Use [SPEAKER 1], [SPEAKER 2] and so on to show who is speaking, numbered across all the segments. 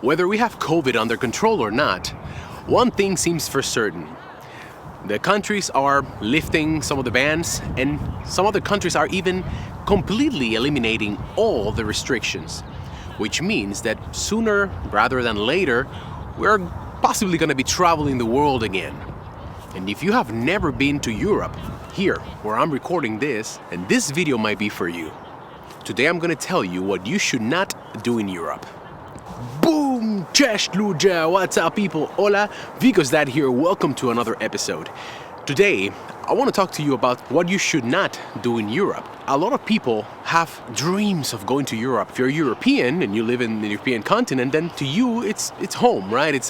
[SPEAKER 1] Whether we have COVID under control or not, one thing seems for certain. The countries are lifting some of the bans, and some other countries are even completely eliminating all the restrictions, which means that sooner rather than later, we're possibly going to be traveling the world again. And if you have never been to Europe, here where I'm recording this, and this video might be for you. Today I'm going to tell you what you should not do in Europe. Boom! Cześć ludzie! What's up people? Hola, VIGO'S dad here. Welcome to another episode. Today, I want to talk to you about what you should not do in Europe. A lot of people have dreams of going to Europe. If you're European and you live in the European continent, then to you it's home, right? It's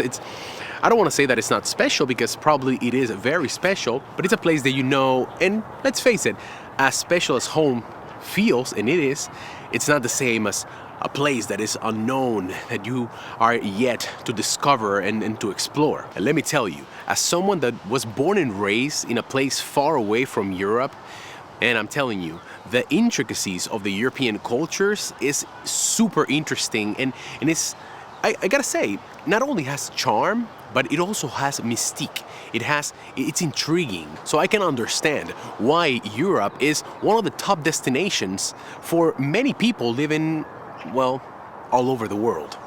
[SPEAKER 1] I don't want to say that it's not special, because probably it is very special, but it's a place that you know, and let's face it, as special as home feels, and it is, it's not the same as a place that is unknown, that you are yet to discover and to explore. And let me tell you, as someone that was born and raised in a place far away from Europe, and I'm telling you, the intricacies of the European cultures is super interesting, and it's, I gotta say, not only has charm, but it also has mystique. It's intriguing. So I can understand why Europe is one of the top destinations for many people living, well, all over the world.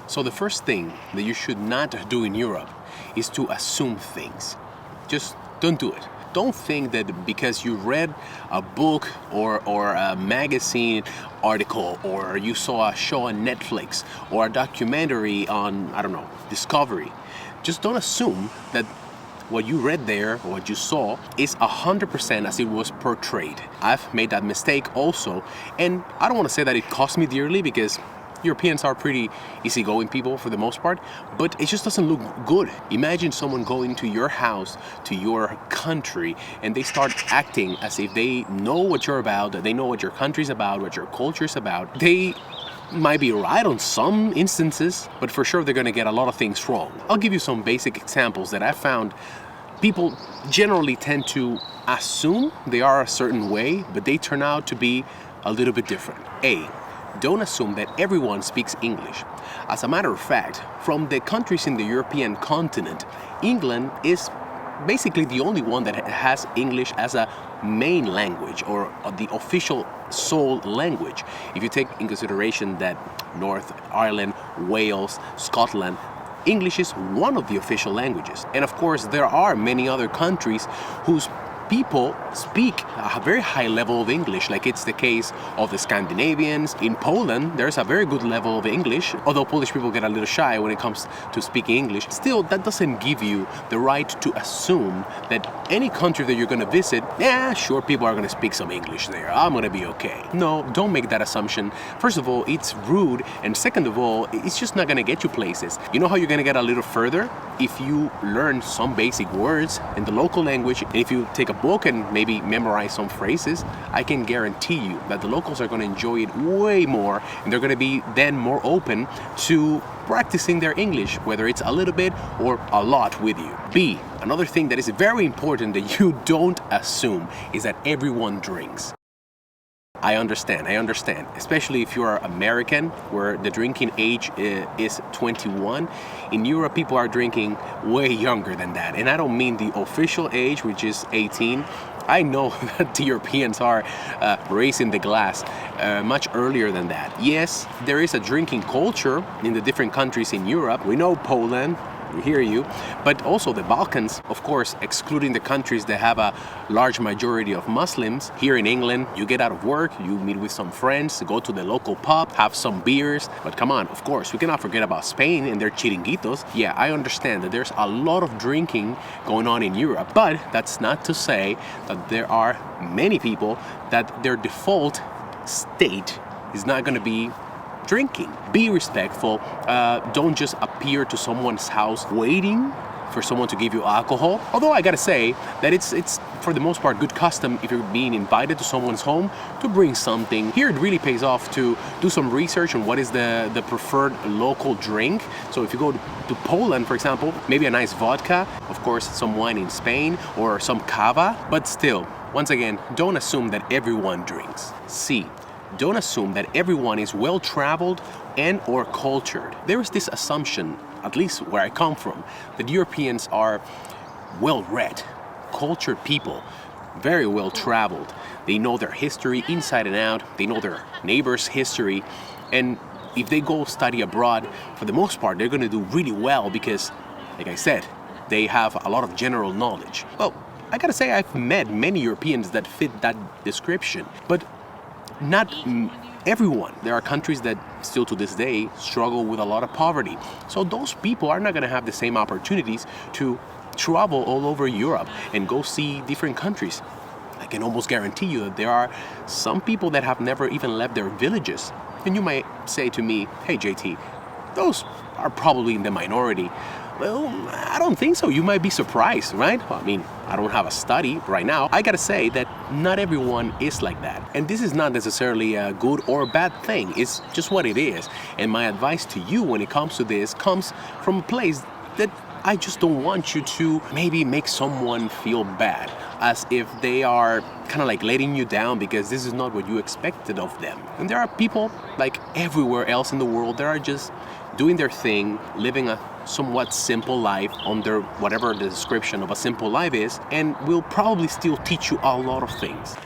[SPEAKER 1] So the first thing that you should not do in Europe is to assume things. Just don't do it. Don't think that because you read a book or a magazine article, or you saw a show on Netflix or a documentary on, I don't know, Discovery. Just don't assume that what you read there or what you saw is 100% as it was portrayed. I've made that mistake also, and I don't want to say that it cost me dearly, because Europeans are pretty easygoing people for the most part, but it just doesn't look good. Imagine someone going to your house, to your country, and they start acting as if they know what you're about, they know what your country's about, what your culture's about. They might be right on some instances, but for sure they're going to get a lot of things wrong. I'll give you some basic examples that I found. People generally tend to assume they are a certain way, but they turn out to be a little bit different. Don't assume that everyone speaks English. As a matter of fact, from the countries in the European continent, England is basically the only one that has English as a main language, or the official sole language. If you take in consideration that North Ireland, Wales, Scotland, English is one of the official languages. And of course, there are many other countries whose people speak a very high level of English, like it's the case of the Scandinavians. In Poland, there's a very good level of English, although Polish people get a little shy when it comes to speaking English. Still, that doesn't give you the right to assume that any country that you're going to visit, sure, people are going to speak some English there, I'm going to be okay. No, don't make that assumption. First of all, it's rude, and second of all, it's just not going to get you places. You know how you're going to get a little further? If you learn some basic words in the local language, and if you take a book and maybe memorize some phrases, I can guarantee you that the locals are going to enjoy it way more, and they're going to be then more open to practicing their English, whether it's a little bit or a lot with you. B, another thing that is very important that you don't assume is that everyone drinks. I understand, especially if you're American, where the drinking age is 21. In Europe, people are drinking way younger than that. And I don't mean the official age, which is 18. I know that the Europeans are raising the glass much earlier than that. Yes, there is a drinking culture in the different countries in Europe. We know Poland, we hear you, but also the Balkans, of course, excluding the countries that have a large majority of Muslims. Here in England, you get out of work, you meet with some friends, go to the local pub, have some beers. But come on, of course, we cannot forget about Spain and their chiringuitos. Yeah, I understand that there's a lot of drinking going on in Europe, but that's not to say that there are many people that their default state is not going to be drinking. Be respectful. Don't just appear to someone's house waiting for someone to give you alcohol. Although I gotta say that it's for the most part good custom, if you're being invited to someone's home, to bring something. Here it really pays off to do some research on what is the preferred local drink. So if you go to Poland, for example, maybe a nice vodka, of course some wine in Spain, or some cava, but still, once again, don't assume that everyone drinks. C, don't assume that everyone is well-traveled and or cultured. There is this assumption, at least where I come from, that Europeans are well-read, cultured people, very well-traveled. They know their history inside and out. They know their neighbors' history. And if they go study abroad, for the most part, they're going to do really well because, like I said, they have a lot of general knowledge. Well, I gotta say I've met many Europeans that fit that description, but not everyone. There are countries that still to this day struggle with a lot of poverty. So those people are not gonna have the same opportunities to travel all over Europe and go see different countries. I can almost guarantee you that there are some people that have never even left their villages. And you might say to me, hey JT, those are probably in the minority. Well, I don't think so. You might be surprised, right? Well, I mean, I don't have a study right now. I gotta say that not everyone is like that. And this is not necessarily a good or bad thing. It's just what it is. And my advice to you when it comes to this comes from a place that I just don't want you to maybe make someone feel bad, as if they are kind of like letting you down because this is not what you expected of them. And there are people like everywhere else in the world that are just doing their thing, living a somewhat simple life under whatever the description of a simple life is, and will probably still teach you a lot of things.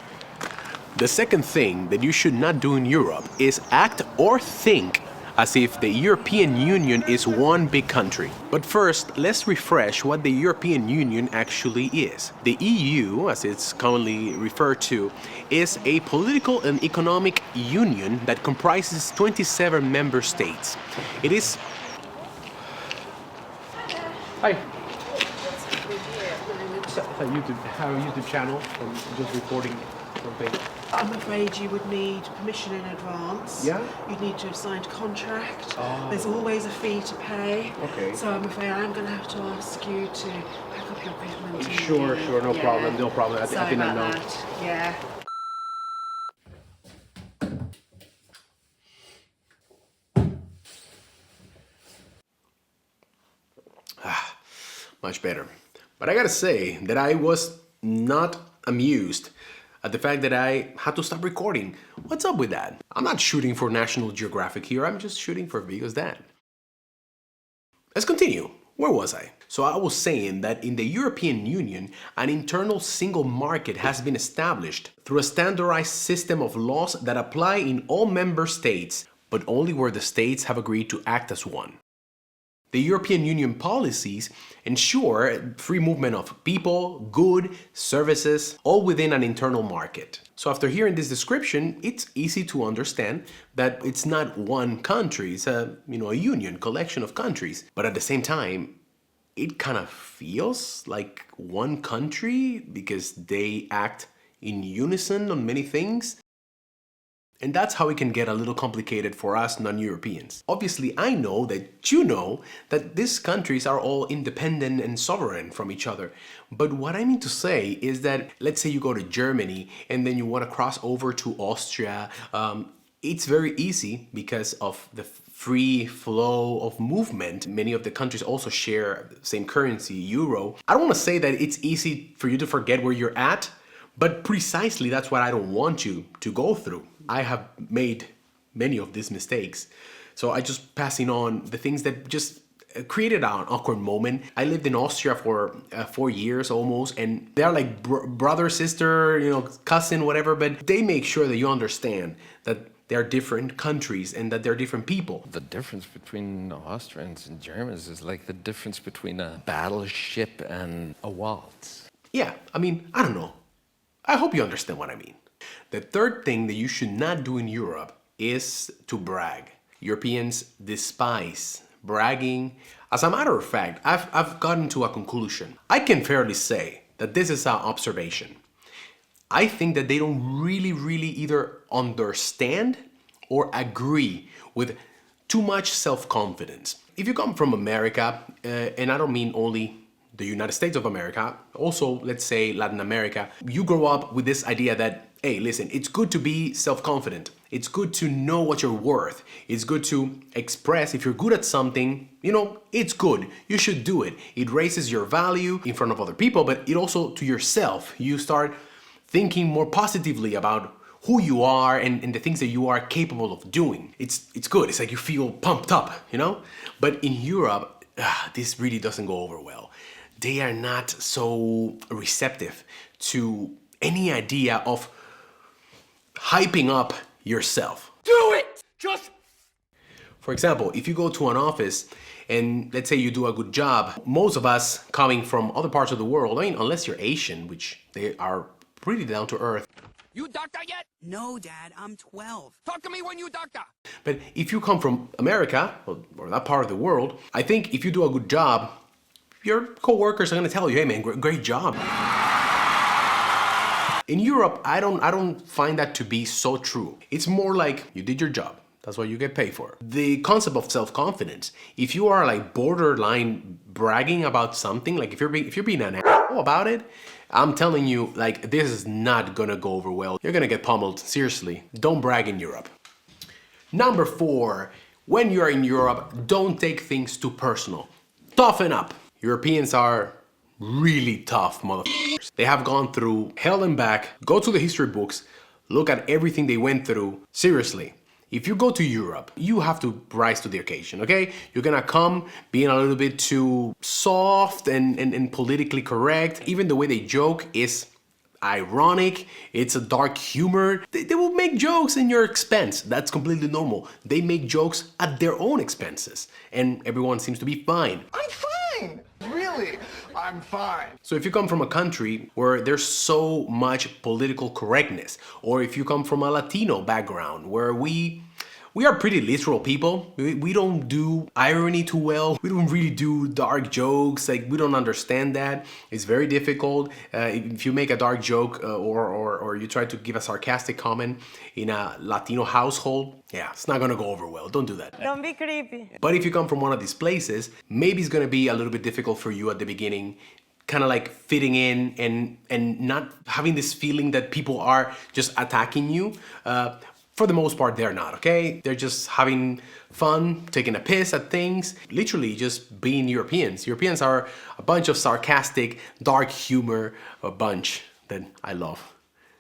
[SPEAKER 1] The second thing that you should not do in Europe is act or think as if the European Union is one big country. But first, let's refresh what the European Union actually is. The EU, as it's commonly referred to, is a political and economic union that comprises 27 member states. It is... Hi. Have a YouTube channel. I'm just recording something.
[SPEAKER 2] I'm afraid you would need permission in advance.
[SPEAKER 1] Yeah?
[SPEAKER 2] You'd need to have signed a contract.
[SPEAKER 1] Oh.
[SPEAKER 2] There's always a fee to pay.
[SPEAKER 1] Okay.
[SPEAKER 2] So I'm afraid I'm going to have to ask you to pack up your equipment.
[SPEAKER 1] Sure, no problem, no problem. I
[SPEAKER 2] Sorry
[SPEAKER 1] think I
[SPEAKER 2] about
[SPEAKER 1] know.
[SPEAKER 2] that. Yeah.
[SPEAKER 1] Much better. But I gotta say that I was not amused at the fact that I had to stop recording. What's up with that? I'm not shooting for National Geographic here, I'm just shooting for VIGO'S dad. Let's continue. Where was I? So I was saying that in the European Union, an internal single market has been established through a standardized system of laws that apply in all member states, but only where the states have agreed to act as one. The European Union policies ensure free movement of people, goods, services, all within an internal market. So after hearing this description, it's easy to understand that it's not one country, it's a union, collection of countries. But at the same time, it kind of feels like one country because they act in unison on many things. And that's how it can get a little complicated for us non-Europeans. Obviously, I know that you know that these countries are all independent and sovereign from each other. But what I mean to say is that, let's say you go to Germany and then you want to cross over to Austria. It's very easy because of the free flow of movement. Many of the countries also share the same currency, euro. I don't want to say that it's easy for you to forget where you're at, but precisely that's what I don't want you to go through. I have made many of these mistakes. So I just passing on the things that just created an awkward moment. I lived in Austria for 4 years almost, and they're like brother, sister, cousin, whatever, but they make sure that you understand that they're different countries and that they're different people.
[SPEAKER 3] The difference between Austrians and Germans is like the difference between a battleship and a waltz.
[SPEAKER 1] Yeah, I mean, I don't know. I hope you understand what I mean. The third thing that you should not do in Europe is to brag. Europeans despise bragging. As a matter of fact, I've gotten to a conclusion. I can fairly say that this is our observation. I think that they don't really either understand or agree with too much self-confidence. If you come from America, and I don't mean only the United States of America, also let's say Latin America, you grow up with this idea that, hey, listen, it's good to be self-confident. It's good to know what you're worth. It's good to express if you're good at something, it's good. You should do it. It raises your value in front of other people, but it also to yourself. You start thinking more positively about who you are and the things that you are capable of doing. It's good. It's like you feel pumped up, you know? But in Europe, this really doesn't go over well. They are not so receptive to any idea of hyping up yourself.
[SPEAKER 3] Do it! Just...
[SPEAKER 1] For example, if you go to an office and let's say you do a good job, most of us coming from other parts of the world, I mean, unless you're Asian, which they are pretty down to earth.
[SPEAKER 4] You doctor yet?
[SPEAKER 5] No, Dad, I'm 12.
[SPEAKER 4] Talk to me when you doctor.
[SPEAKER 1] But if you come from America, or that part of the world, I think if you do a good job, your co-workers are gonna tell you, hey man, great job. In Europe, I don't find that to be so true. It's more like you did your job. That's what you get paid for. The concept of self-confidence, if you are like borderline bragging about something, like if you're being an asshole about it, I'm telling you, like, this is not gonna go over well. You're gonna get pummeled, seriously. Don't brag in Europe. Number 4, when you're in Europe, don't take things too personal. Toughen up. Europeans are really tough motherfuckers. They have gone through hell and back. Go to the history books, look at everything they went through. Seriously. If you go to Europe, you have to rise to the occasion, okay? You're gonna come being a little bit too soft and politically correct. Even the way they joke is ironic. It's a dark humor. They will make jokes in your expense. That's completely normal. They make jokes at their own expenses. And everyone seems to be fine.
[SPEAKER 6] I'm fine! Really, I'm fine.
[SPEAKER 1] So if you come from a country where there's so much political correctness, or if you come from a Latino background where we are pretty literal people, we don't do irony too well, we don't really do dark jokes, like we don't understand that. It's very difficult. If you make a dark joke or you try to give a sarcastic comment in a Latino household, yeah, it's not gonna go over well. Don't do that.
[SPEAKER 7] Don't be creepy.
[SPEAKER 1] But if you come from one of these places, maybe it's gonna be a little bit difficult for you at the beginning, kind of like fitting in and not having this feeling that people are just attacking you. For the most part, they're not, okay? They're just having fun, taking a piss at things, literally just being Europeans. Europeans are a bunch of sarcastic, dark humor, a bunch that I love.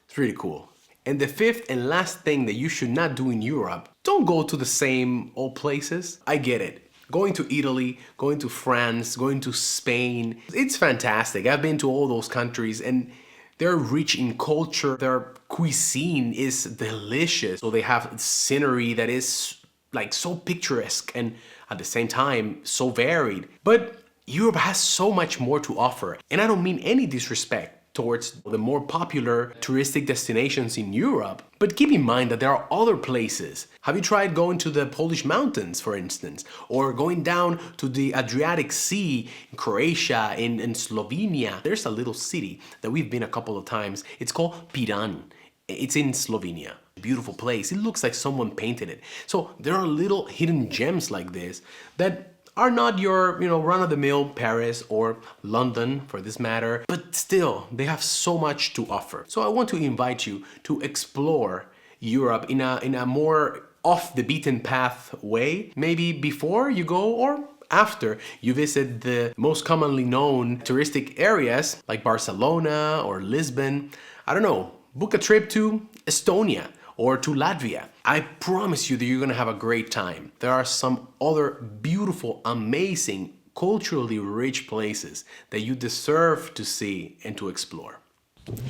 [SPEAKER 1] It's really cool. And the 5th and last thing that you should not do in Europe, don't go to the same old places. I get it. Going to Italy, going to France, going to Spain, it's fantastic. I've been to all those countries and they're rich in culture, their cuisine is delicious. So they have scenery that is like so picturesque and at the same time so varied. But Europe has so much more to offer. And I don't mean any disrespect towards the more popular touristic destinations in Europe. But keep in mind that there are other places. Have you tried going to the Polish mountains, for instance? Or going down to the Adriatic Sea in Croatia, in Slovenia? There's a little city that we've been a couple of times. It's called Piran. It's in Slovenia. Beautiful place. It looks like someone painted it. So there are little hidden gems like this that are not your, run-of-the-mill Paris or London for this matter, but still, they have so much to offer. So I want to invite you to explore Europe in a more off-the-beaten-path way, maybe before you go or after you visit the most commonly known touristic areas like Barcelona or Lisbon. I don't know, book a trip to Estonia or to Latvia. I promise you that you're gonna have a great time. There are some other beautiful, amazing, culturally rich places that you deserve to see and to explore.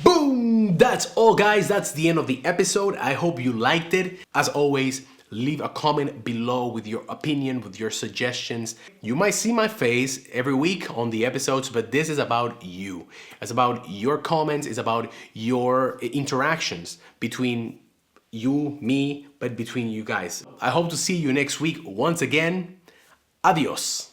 [SPEAKER 1] Boom! That's all, guys. That's the end of the episode. I hope you liked it. As always, leave a comment below with your opinion, with your suggestions. You might see my face every week on the episodes, but this is about you. It's about your comments, it's about your interactions between you, me, but between you guys. I hope to see you next week once again. Adios.